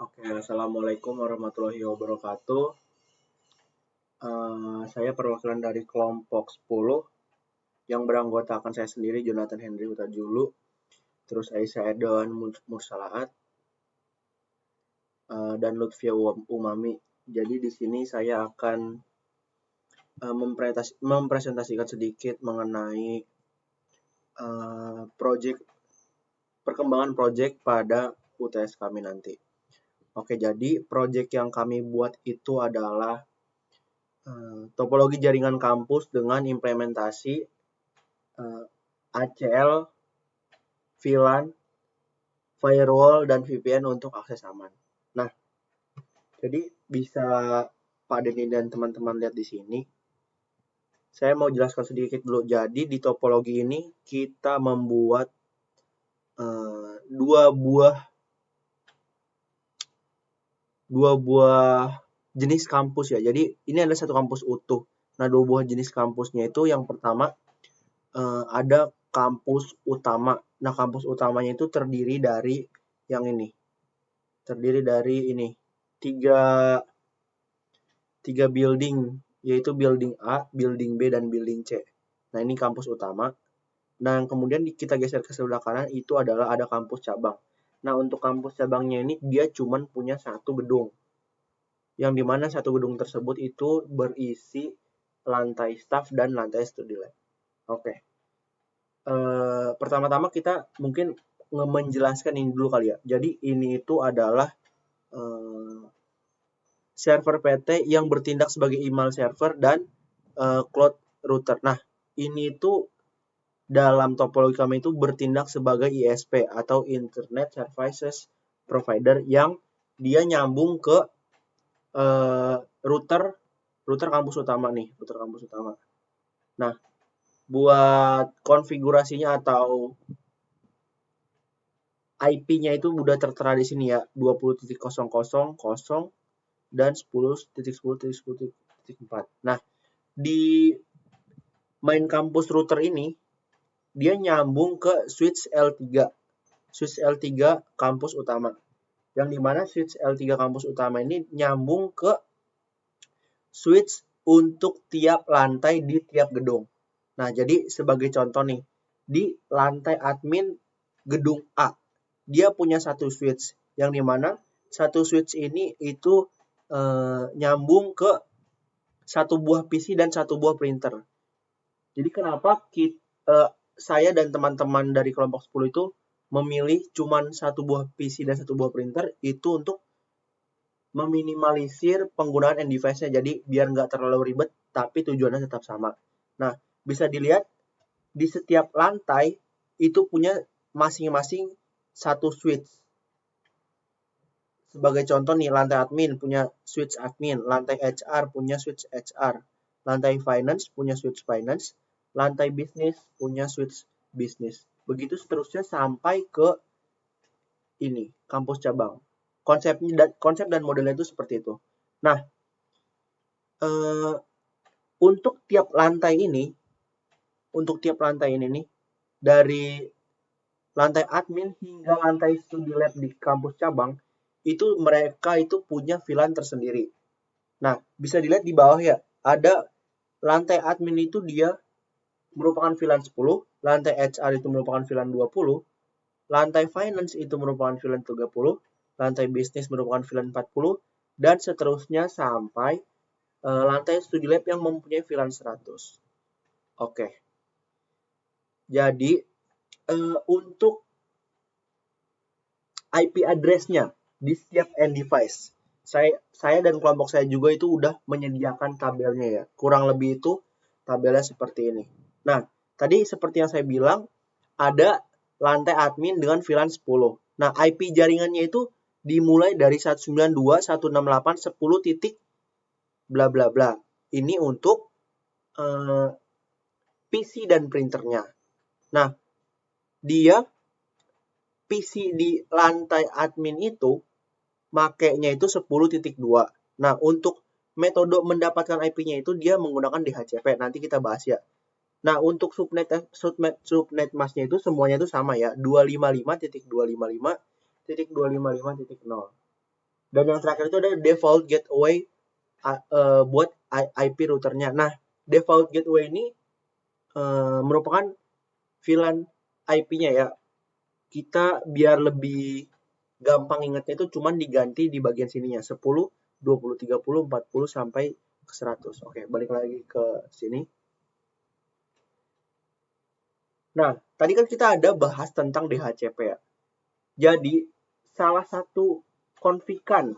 Oke, Assalamualaikum warahmatullahi wabarakatuh. Saya perwakilan dari kelompok 10 yang beranggotakan saya sendiri, Jonathan Henry Hutajulu, terus Aisyah Edawan Mursalaat, dan Lutfia Umami. Jadi di sini saya akan mempresentasikan sedikit mengenai perkembangan proyek pada UTS kami nanti. Oke, jadi proyek yang kami buat itu adalah topologi jaringan kampus dengan implementasi ACL, VLAN, firewall, dan VPN untuk akses aman. Nah, jadi bisa Pak Denny dan teman-teman lihat di sini. Saya mau jelaskan sedikit dulu. Jadi di topologi ini kita membuat dua buah jenis kampus ya. Jadi ini ada satu kampus utuh. Nah, dua buah jenis kampusnya itu yang pertama ada kampus utama. Nah, kampus utamanya itu terdiri dari yang ini. Terdiri dari ini. Tiga building, yaitu building A, building B, dan building C. Nah, ini kampus utama. Nah, kemudian kita geser ke sebelah kanan, itu adalah ada kampus cabang. Nah, untuk kampus cabangnya ini, dia cuma punya satu gedung. Yang dimana satu gedung tersebut itu berisi lantai staff dan lantai studi lab. Oke. Pertama-tama kita mungkin menjelaskan ini dulu kali ya. Jadi ini itu adalah server PT yang bertindak sebagai email server dan cloud router. Nah, ini itu dalam topologi kami itu bertindak sebagai ISP atau Internet Services Provider yang dia nyambung ke router kampus utama nih, router kampus utama. Nah, buat konfigurasinya atau IP-nya itu udah tertera di sini ya, 20.000 dan 10.10.10.4. Nah, di main campus router ini dia nyambung ke switch L3. Switch L3 kampus utama. Yang dimana switch L3 kampus utama ini nyambung ke switch untuk tiap lantai di tiap gedung. Nah, jadi sebagai contoh nih, di lantai admin gedung A, dia punya satu switch. Yang dimana satu switch ini itu nyambung ke satu buah PC dan satu buah printer. Jadi kenapa saya dan teman-teman dari kelompok 10 itu memilih cuma satu buah PC dan satu buah printer itu untuk meminimalisir penggunaan end device-nya. Jadi biar nggak terlalu ribet, tapi tujuannya tetap sama. Nah, bisa dilihat di setiap lantai itu punya masing-masing satu switch. Sebagai contoh nih, lantai admin punya switch admin, lantai HR punya switch HR, lantai finance punya switch finance, lantai bisnis punya switch bisnis. Begitu seterusnya sampai ke ini, kampus cabang. Konsep dan modelnya itu seperti itu. Nah, untuk tiap lantai ini nih, dari lantai admin hingga lantai studi lab di kampus cabang, itu mereka itu punya VLAN tersendiri. Nah, bisa dilihat di bawah ya, ada lantai admin itu dia merupakan VLAN 10, lantai HR itu merupakan VLAN 20, lantai finance itu merupakan VLAN 30, lantai bisnis merupakan VLAN 40, dan seterusnya sampai lantai studi lab yang mempunyai VLAN 100. Oke. Jadi, untuk IP address-nya di setiap end device, saya dan kelompok saya juga itu udah menyediakan tabelnya ya. Kurang lebih itu tabelnya seperti ini. Nah, tadi seperti yang saya bilang, ada lantai admin dengan VLAN 10. Nah, IP jaringannya itu dimulai dari 192.168.10 titik bla bla bla. Ini untuk PC dan printernya. Nah, dia PC di lantai admin itu makainya itu 10.2. Nah, untuk metode mendapatkan IP-nya itu dia menggunakan DHCP. Nanti kita bahas ya. Nah, untuk subnet masknya itu semuanya itu sama ya, 255.255.255.0. Dan yang terakhir itu ada default gateway buat IP routernya. Nah, default gateway ini merupakan VLAN IP-nya ya. Kita biar lebih gampang ingatnya itu cuman diganti di bagian sininya 10, 20, 30, 40 sampai ke 100. Oke, balik lagi ke sini. Nah, tadi kan kita ada bahas tentang DHCP ya. Jadi, salah satu konfigan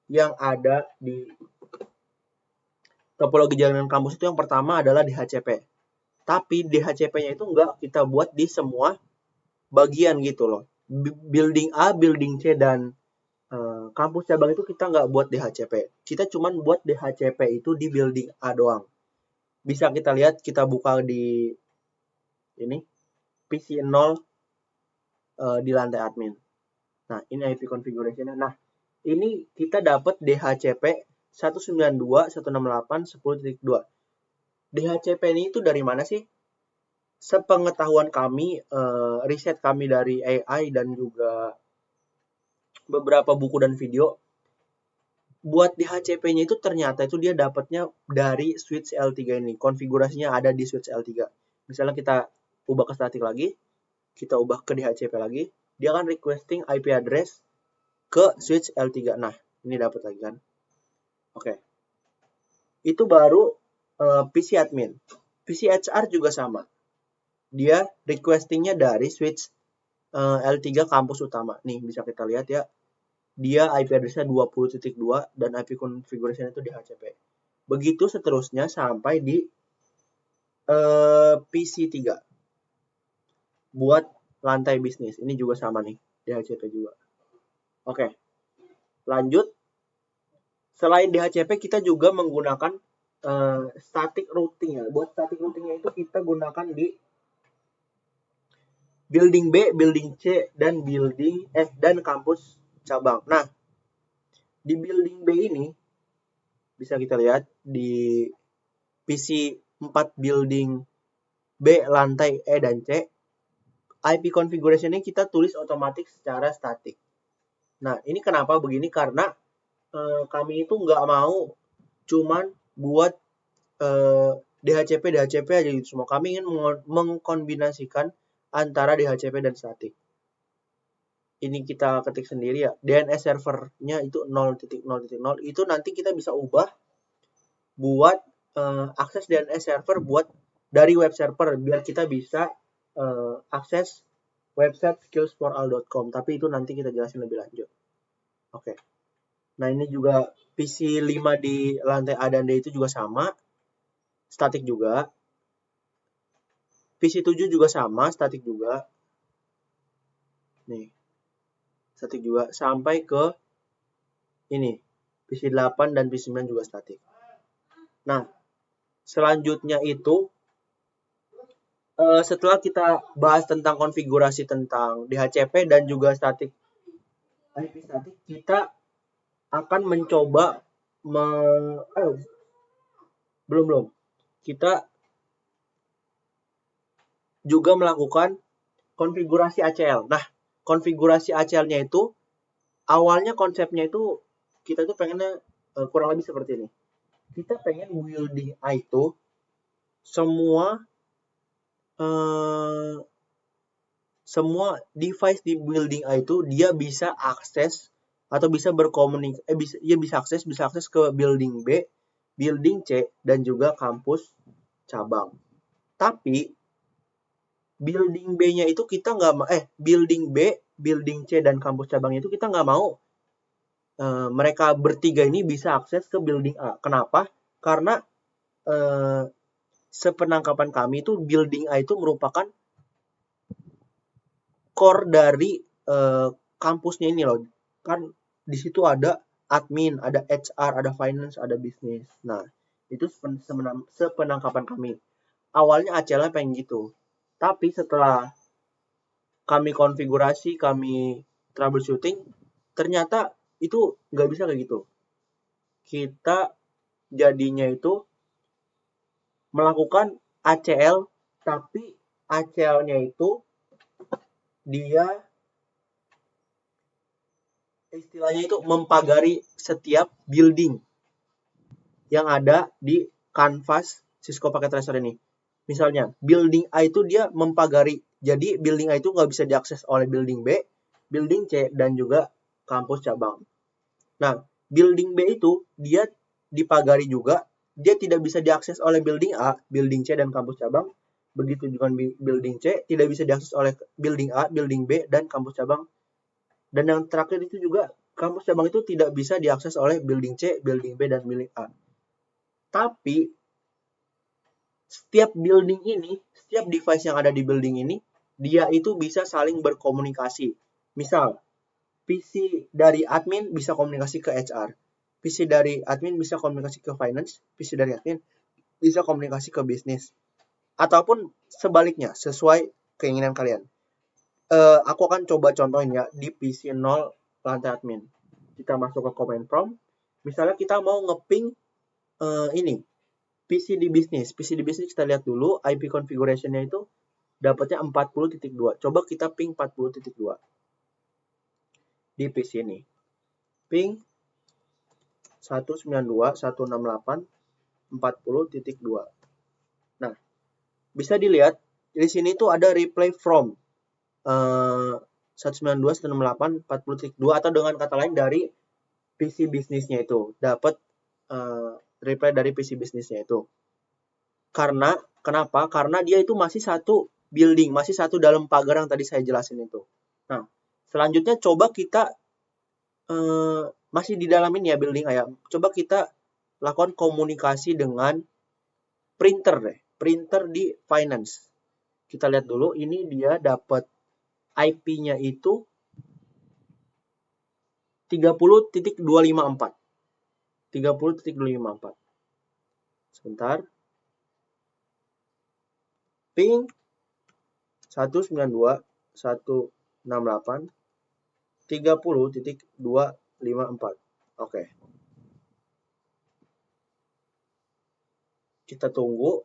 yang ada di topologi jaringan kampus itu yang pertama adalah DHCP. Tapi DHCP-nya itu enggak kita buat di semua bagian gitu loh. Building A, building C, dan kampus cabang itu kita nggak buat DHCP. Kita cuma buat DHCP itu di building A doang. Bisa kita lihat, kita buka di ini, PC 0 di lantai admin. Nah, ini IP configuration-nya. Nah, ini kita dapat DHCP 192.168.10.2. DHCP ini itu dari mana sih? Sepengetahuan kami, riset kami dari AI dan juga beberapa buku dan video, buat DHCP-nya itu ternyata itu dia dapatnya dari switch L3 ini. Konfigurasinya ada di switch L3. Misalnya kita ubah ke static lagi, kita ubah ke DHCP lagi, dia akan requesting IP address ke switch L3. Nah, ini dapat lagi kan. Oke. Itu baru PC admin. PC HR juga sama. Dia requestingnya dari switch L3 kampus utama. Nih, bisa kita lihat ya. Dia IP address-nya 20.2 dan IP configuration itu DHCP. Begitu seterusnya sampai di PC3. Buat lantai bisnis. Ini juga sama nih, DHCP juga. Oke. Lanjut. Selain DHCP, kita juga menggunakan static routing ya. Buat static routingnya itu kita gunakan di building B, building C, dan building F dan kampus cabang. Nah, di building B ini bisa kita lihat di PC 4 building B lantai E dan C, IP configuration ini kita tulis otomatis secara statik. Nah, ini kenapa begini? Karena kami itu nggak mau cuman buat DHCP aja gitu semua. Kami ingin mengkombinasikan antara DHCP dan statik. Ini kita ketik sendiri ya. DNS servernya itu 0.0.0. Itu nanti kita bisa ubah buat akses DNS server buat dari web server biar kita bisa akses website skillsforall.com. Tapi itu nanti kita jelasin lebih lanjut. Oke. Nah, ini juga PC 5 di lantai A dan D itu juga sama. Statik juga. PC 7 juga sama, statik juga. Nih. Statik juga sampai ke ini. PC 8 dan PC 9 juga statik. Nah, selanjutnya itu setelah kita bahas tentang konfigurasi tentang DHCP dan juga statik IP statik, kita akan mencoba belum. Kita juga melakukan konfigurasi ACL. Nah, konfigurasi ACL-nya itu awalnya konsepnya itu kita tuh pengennya kurang lebih seperti ini. Kita pengen building A itu semua device di building A itu dia bisa akses atau bisa berkomunikasi bisa akses ke building B, building C, dan juga kampus cabang. Tapi building B-nya itu kita nggak building B, building C, dan kampus cabangnya itu kita nggak mau mereka bertiga ini bisa akses ke building A. Kenapa? Karena sepenangkapan kami itu building A itu merupakan core dari kampusnya ini loh. Kan di situ ada admin, ada HR, ada finance, ada bisnis. Nah, itu sepenangkapan kami. Awalnya ACL-nya pengen gitu. Tapi setelah kami konfigurasi, kami troubleshooting, ternyata itu nggak bisa kayak gitu. Kita jadinya itu melakukan ACL, tapi ACL-nya itu dia istilahnya itu mempagari setiap building yang ada di kanvas Cisco Packet Tracer ini. Misalnya, building A itu dia mempagari. Jadi, building A itu nggak bisa diakses oleh building B, building C, dan juga kampus cabang. Nah, building B itu dia dipagari juga. Dia tidak bisa diakses oleh building A, building C, dan kampus cabang. Begitu juga building C, tidak bisa diakses oleh building A, building B, dan kampus cabang. Dan yang terakhir itu juga, kampus cabang itu tidak bisa diakses oleh building C, building B, dan building A. Tapi, setiap building ini, setiap device yang ada di building ini, dia itu bisa saling berkomunikasi. Misal, PC dari admin bisa komunikasi ke HR. PC dari admin bisa komunikasi ke finance. PC dari admin bisa komunikasi ke bisnis. Ataupun sebaliknya, sesuai keinginan kalian. Aku akan coba contohin ya di PC 0 lantai admin. Kita masuk ke command prompt. Misalnya kita mau ngeping ini PC di bisnis. PC di bisnis kita lihat dulu IP configuration-nya itu dapatnya 40.2. Coba kita ping 40.2 di PC ini. Ping 192.168.40.2. Nah, bisa dilihat di sini tuh ada reply from 192.168.40.2 atau dengan kata lain dari PC bisnisnya itu dapat reply dari PC bisnisnya itu. Kenapa? Karena dia itu masih satu building, masih satu dalam pagar yang tadi saya jelasin itu. Nah, selanjutnya coba kita masih di dalam ini ya building ayam. Coba kita lakukan komunikasi dengan printer deh, printer di finance. Kita lihat dulu, ini dia dapat IP-nya itu 30.254. 30.254. Sebentar. Ping 192.168.30.254. Oke. Kita tunggu.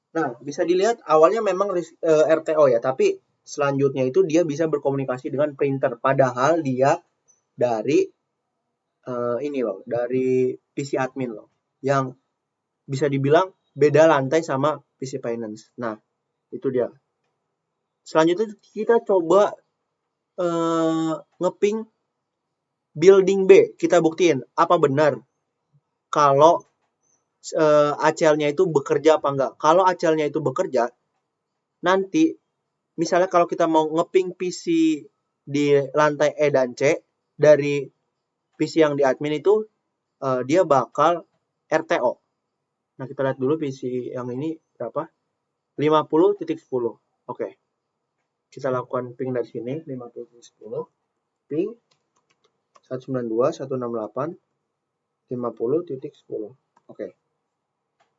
Nah, bisa dilihat awalnya memang RTO ya, tapi selanjutnya itu dia bisa berkomunikasi dengan printer. Padahal dia dari ini loh, dari PC admin loh, yang bisa dibilang beda lantai sama PC finance. Nah, itu dia. Selanjutnya kita coba ngeping building B. Kita buktiin apa benar kalau ACL-nya itu bekerja apa enggak. Kalau ACL-nya itu bekerja, nanti misalnya kalau kita mau ngeping PC di lantai E dan C dari PC yang di admin itu dia bakal RTO. Nah, kita lihat dulu PC yang ini berapa? 50.10. Oke. Kita lakukan ping dari sini 50.10. Ping 192.168.50.10. Oke.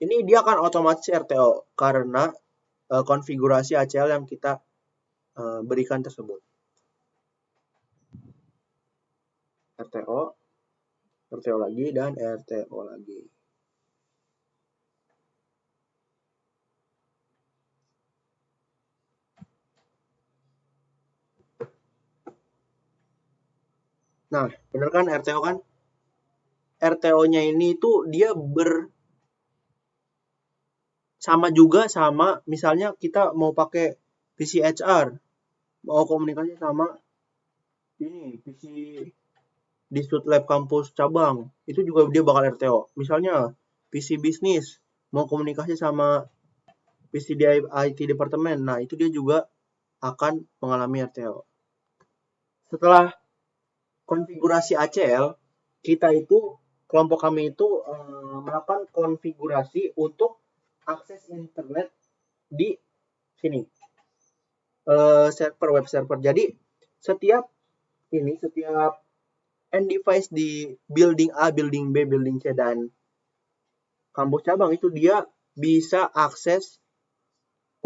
Ini dia akan otomatis RTO karena konfigurasi ACL yang kita berikan tersebut. RTO, RTO lagi, dan RTO lagi. Nah, bener kan RTO kan? RTO-nya ini tuh dia sama juga sama misalnya kita mau pakai PC HR, mau komunikasi sama ini PC di Sutlab kampus cabang, itu juga dia bakal RTO. Misalnya PC bisnis mau komunikasi sama PC di IT departemen, nah itu dia juga akan mengalami RTO. Setelah konfigurasi ACL, kita itu kelompok kami itu melakukan konfigurasi untuk akses internet di sini server web server. Jadi setiap end device di building A, building B, building C dan kampus cabang itu dia bisa akses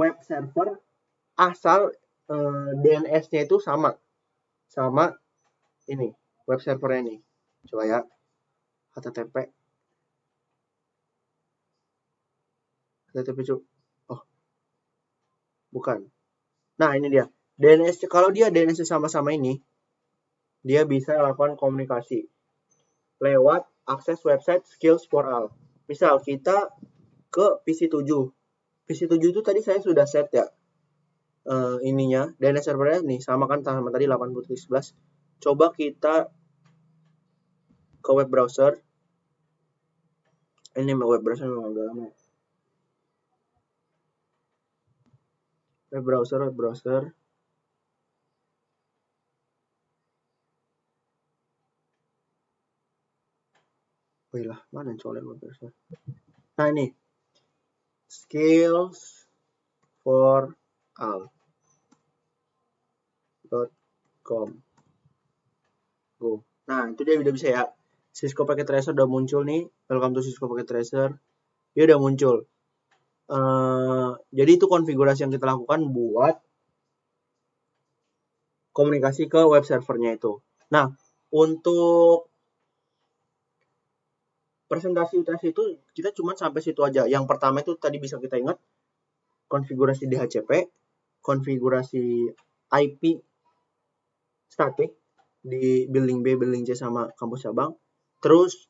web server asal DNS-nya itu sama ini web server ini. Coba ya, HTTP oh bukan Nah, ini dia. DNS, kalau dia DNS sama-sama ini, dia bisa lakukan komunikasi lewat akses website Skills for All. Misal kita ke PC7. PC7 itu tadi saya sudah set ya. Ininya, DNS servernya nih, sama kan sama tadi 80.11. Coba kita ke web browser. Ini web browser memang agak lama. Web browser. Wih lah, mana colek web browser? Nah ini, Skills for all.com. Go. Nah, itu dia udah bisa ya. Cisco Packet Tracer udah muncul nih. Welcome to Cisco Packet Tracer. Dia udah muncul. Jadi itu konfigurasi yang kita lakukan buat komunikasi ke web servernya itu. Nah, untuk presentasi UTS itu kita cuma sampai situ aja. Yang pertama itu tadi bisa kita ingat konfigurasi DHCP, konfigurasi IP static di building B, building C sama kampus cabang. Terus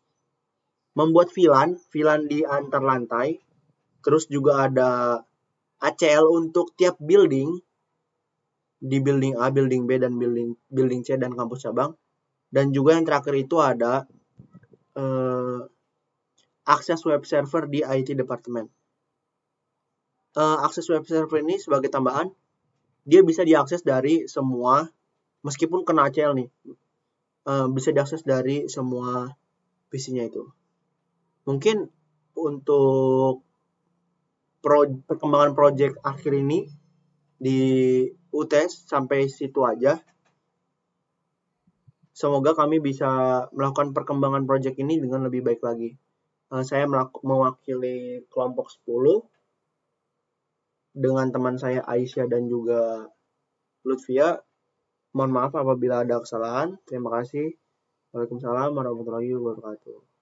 membuat VLAN di antar lantai. Terus juga ada ACL untuk tiap building di building A, building B, dan building C dan kampus cabang. Dan juga yang terakhir itu ada akses web server di IT department. Akses web server ini sebagai tambahan, dia bisa diakses dari semua, meskipun kena ACL nih, bisa diakses dari semua PC-nya itu. Mungkin untuk perkembangan project akhir ini di UTS sampai situ aja. Semoga kami bisa melakukan perkembangan project ini dengan lebih baik lagi. Saya mewakili kelompok 10 dengan teman saya Aisyah dan juga Lutfia. Mohon maaf apabila ada kesalahan. Terima kasih. Waalaikumsalam warahmatullahi wabarakatuh.